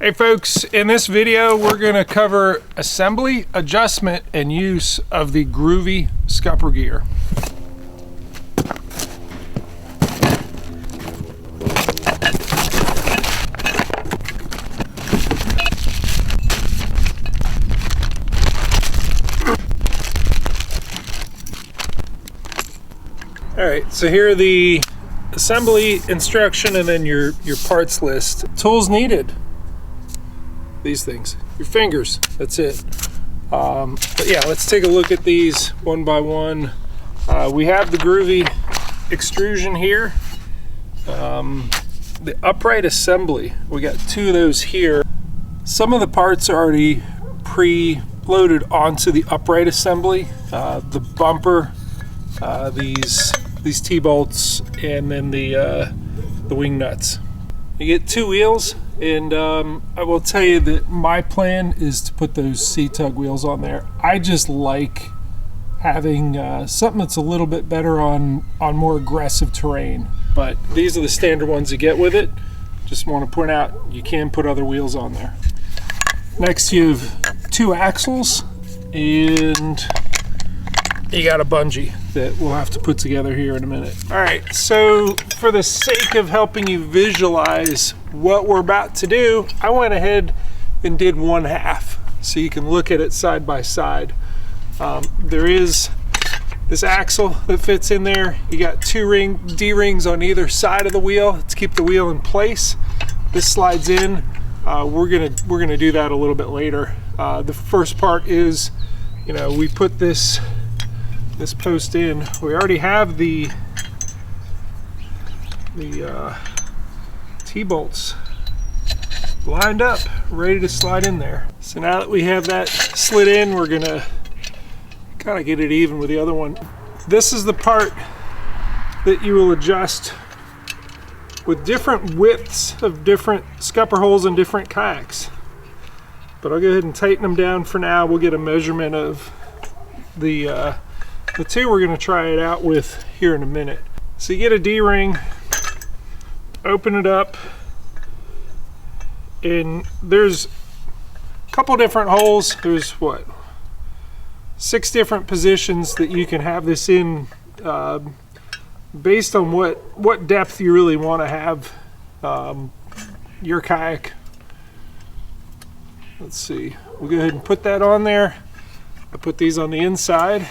Hey folks, in this video we're going to cover assembly, adjustment, and use of the Groovy Scupper Gear. Alright, so here are the assembly instruction and then your parts list. Tools needed. These things, your fingers, that's it. But yeah, let's take a look at these one by one. We have the Groovy extrusion here. The upright assembly, we got two of those here. Some of the parts are already pre-loaded onto the upright assembly. The bumper, these T-bolts, and then the wing nuts. You get two wheels, and I will tell you that my plan is to put those C-tug wheels on there. I just like having something that's a little bit better on more aggressive terrain, but these are the standard ones you get with it. Just want to point out you can put other wheels on there. Next you have two axles, and you got a bungee that we'll have to put together here in a minute. All right, so for the sake of helping you visualize what we're about to do, I went ahead and did one half so you can look at it side by side. There is this axle that fits in there. You got two D-rings on either side of the wheel to keep the wheel in place. This slides in. We're gonna do that a little bit later. The first part is, you know, we put this post in. We already have the T-bolts lined up, ready to slide in there. So now that we have that slid in, we're gonna kind of get it even with the other one. This is the part that you will adjust with different widths of different scupper holes and different kayaks. But I'll go ahead and tighten them down for now. We'll get a measurement of the two we're going to try it out with here in a minute. So you get a D-ring, open it up, and there's a couple different holes. There's what, 6 different positions that you can have this in, based on what depth you really want to have your kayak. Let's see, we'll go ahead and put that on there. I put these on the inside.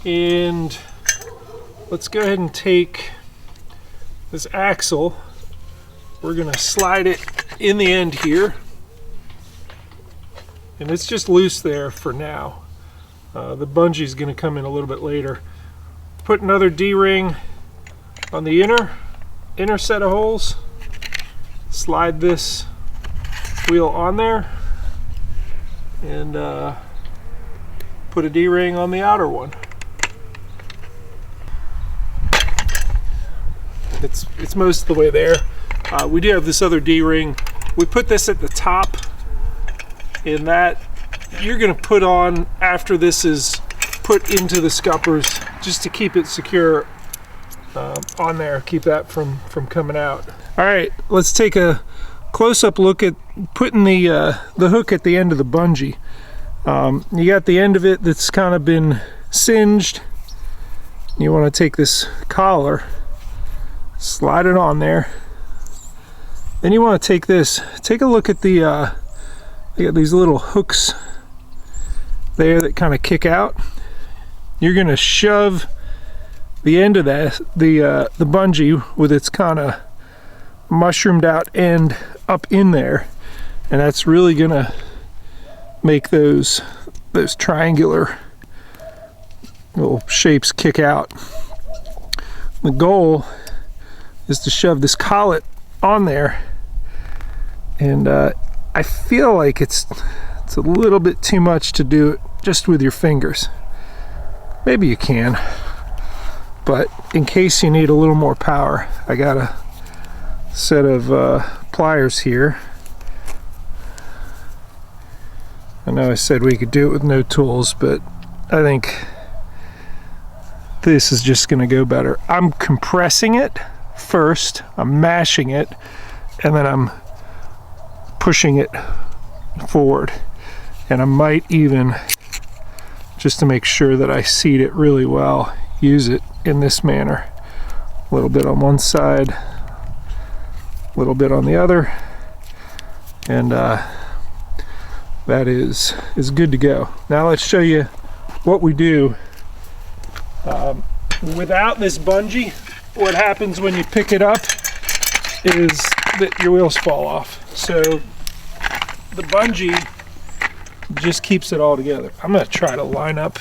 And let's go ahead and take this axle. We're gonna slide it in the end here. And it's just loose there for now. The bungee is gonna come in a little bit later. Put another D-ring on the inner set of holes. Slide this wheel on there. And put a D-ring on the outer one. It's most of the way there. We do have this other D-ring. We put this at the top, and that you're going to put on after this is put into the scuppers, just to keep it secure on there, keep that from coming out. All right, let's take a close-up look at putting the hook at the end of the bungee. You got the end of it that's kind of been singed. You want to take this collar, slide it on there. Then you want to take this, take a look at the you got these little hooks there that kind of kick out. You're going to shove the end of that, the bungee with its kind of mushroomed out end up in there, and that's really going to make those triangular little shapes kick out. The goal is to shove this collet on there, and I feel like it's a little bit too much to do it just with your fingers. Maybe you can, but in case you need a little more power, I got a set of pliers here. I know I said we could do it with no tools, but I think this is just going to go better. I'm compressing it first, I'm mashing it, and then I'm pushing it forward. And I might even, just to make sure that I seat it really well, use it in this manner. A little bit on one side, a little bit on the other, and that is good to go. Now let's show you what we do without this bungee. What happens when you pick it up is that your wheels fall off. So the bungee just keeps it all together. I'm going to try to line up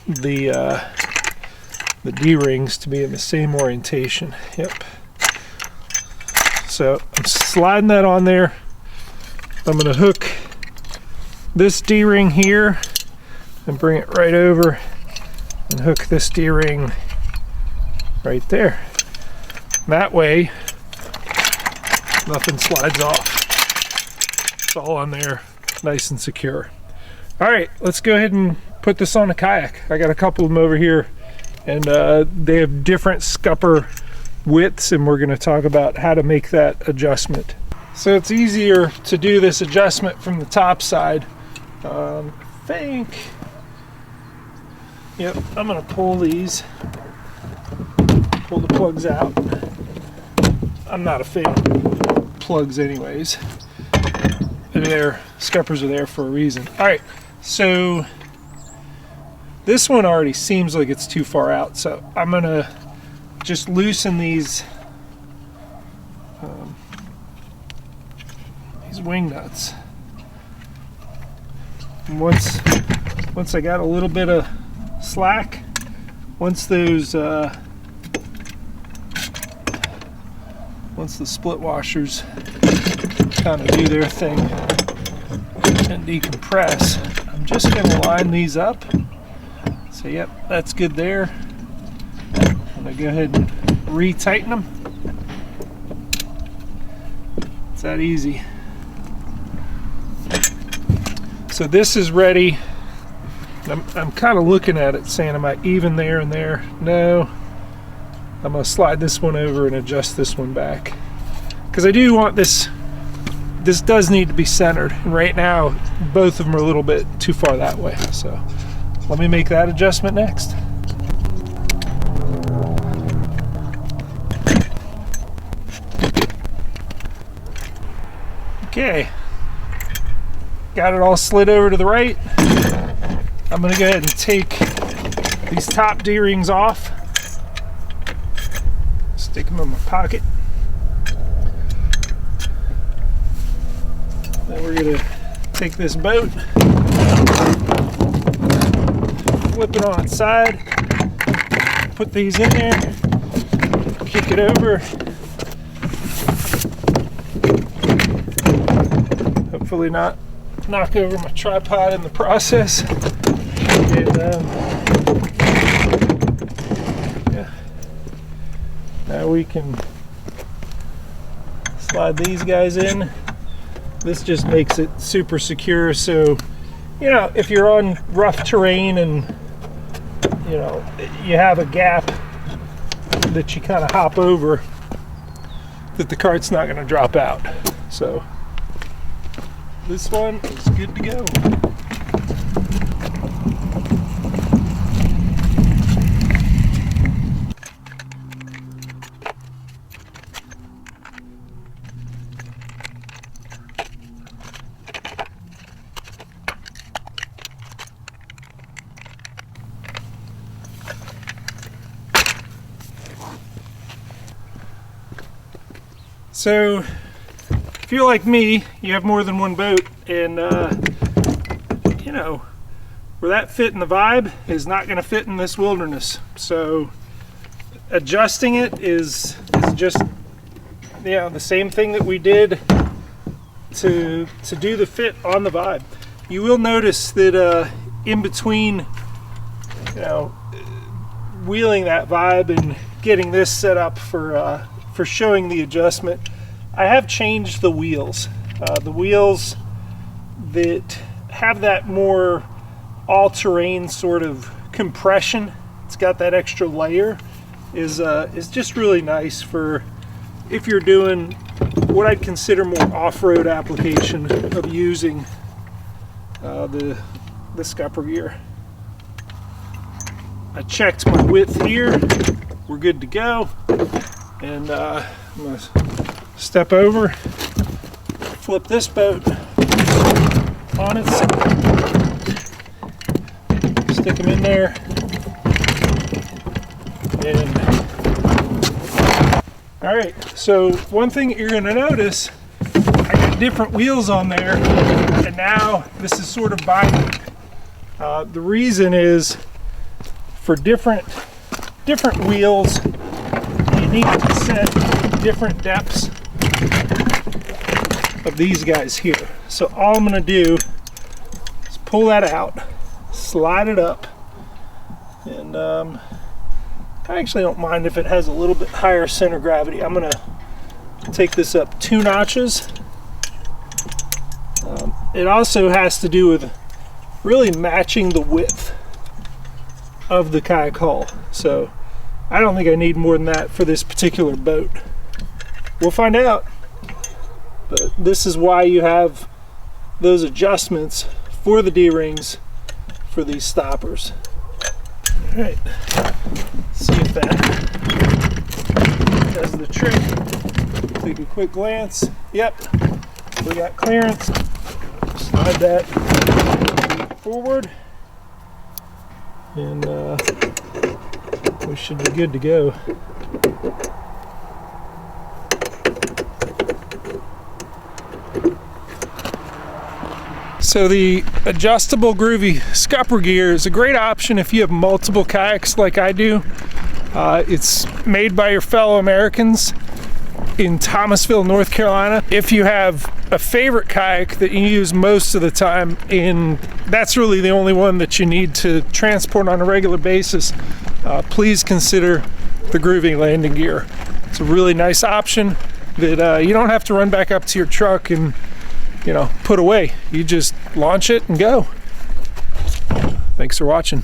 the D-rings to be in the same orientation. Yep. So I'm sliding that on there. I'm going to hook this D-ring here and bring it right over and hook this D-ring right there. That way nothing slides off. It's all on there nice and secure. All right, let's go ahead and put this on a kayak. I got a couple of them over here, and they have different scupper widths, and we're going to talk about how to make that adjustment. So it's easier to do this adjustment from the top side. I think, yep, I'm going to pull the plugs out. I'm not a fan of plugs anyways. They're there, scuppers are there for a reason. All right, so this one already seems like it's too far out, so I'm going to just loosen these wing nuts. And once I got a little bit of slack, once those once the split washers kind of do their thing and decompress, I'm just going to line these up. So yep, that's good there. I'm going to go ahead and retighten them. It's that easy. So this is ready. I'm kind of looking at it saying, am I even there and there? No. I'm going to slide this one over and adjust this one back, because I do want this does need to be centered, and right now both of them are a little bit too far that way. So let me make that adjustment next. Okay, got it all slid over to the right. I'm going to go ahead and take these top D-rings off, stick them in my pocket. Then we're going to take this boat, flip it on its side, put these in there, kick it over. Hopefully not knock over my tripod in the process. And yeah, now we can slide these guys in. This just makes it super secure, so you know, if you're on rough terrain and you know you have a gap that you kind of hop over, that the cart's not going to drop out. So this one is good to go. So if you're like me, you have more than one boat, and you know, where that fit in the vibe is not going to fit in this wilderness. So adjusting it is just, you know, the same thing that we did to do the fit on the vibe. You will notice that in between, you know, wheeling that vibe and getting this set up for showing the adjustment, I have changed the wheels. The wheels that have that more all-terrain sort of compression, it's got that extra layer, is just really nice for if you're doing what I'd consider more off-road application of using the scupper gear. I checked my width here. We're good to go. And I'm gonna step over, flip this boat on its side, stick them in there, and all right. So one thing you're gonna notice, I got different wheels on there, and now this is sort of binding. The reason is for different wheels, you need to set different depths of these guys here. So all I'm going to do is pull that out, slide it up, and I actually don't mind if it has a little bit higher center of gravity. I'm going to take this up 2 notches. It also has to do with really matching the width of the kayak hull. So I don't think I need more than that for this particular boat. We'll find out. But this is why you have those adjustments for the D-rings for these stoppers. All right, let's see if that does the trick. Take a quick glance. Yep, we got clearance. Slide that forward, and we should be good to go. So the Adjustable Groovy Scupper Gear is a great option if you have multiple kayaks like I do. It's made by your fellow Americans in Thomasville, North Carolina. If you have a favorite kayak that you use most of the time, and that's really the only one that you need to transport on a regular basis, please consider the Groovy landing gear. It's a really nice option that you don't have to run back up to your truck and put away. You just launch it and go. Thanks for watching.